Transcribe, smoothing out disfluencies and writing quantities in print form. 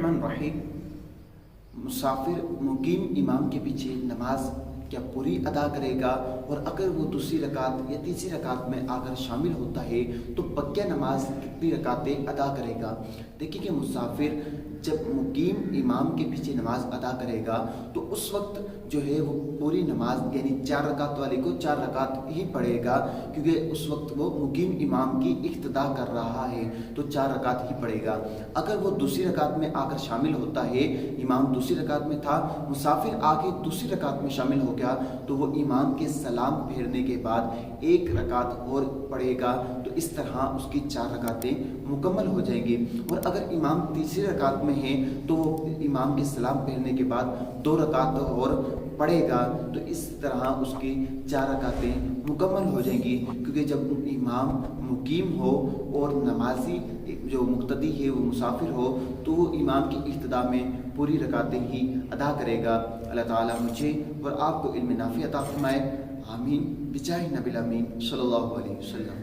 बिस्मिल्लाहिर्रहमानिर्रहीम। मुसाफिर मुकीम इमाम के पीछे नमाज क्या पूरी अदा करेगा, और अगर वो दूसरी रकात या तीसरी रकात में आकर शामिल होता है तो पक्का नमाज कितनी रकातें अदा करेगा। देखिए कि मुसाफिर जब मुकीम इमाम के पीछे नमाज अदा करेगा तो उस वक्त जो है वो पूरी नमाज यानी 4 रकात वाले को 4 रकात ही पढ़ेगा, क्योंकि उस वक्त वो मुकीम इमाम की इक्तदा कर रहा है तो 4 रकात ही पढ़ेगा। अगर वो दूसरी रकात में आकर शामिल होता है, इमाम दूसरी रकात में था, मुसाफिर आगे दूसरी रकात में शामिल हो गया, तो वो इमाम के सलाम फेरने के बाद 1 रकात और पढ़ेगा, तो इस तरह उसकी 4 रकातें मुकम्मल हो जाएंगी। और अगर इमाम तीसरी रकात में है तो वो इमाम के सलाम फेरने के बाद 2 रकात और पढ़ेगा, तो इस तरह उसकी 4 रकातें मुकम्मल हो जाएंगी। क्योंकि जब इमाम मुकीम हो और नमाजी जो मुक्तदी है वो मुसाफिर हो तो वो इमाम की इब्तिदा में पूरी रकातें ही अदा करेगा। अल्लाह ताला मुझे और आपको इल्म नाफ़ी अता फरमाए। आमीन बिजाहि नबी अमीन सल्लल्लाहु अलैहि वसल्लम।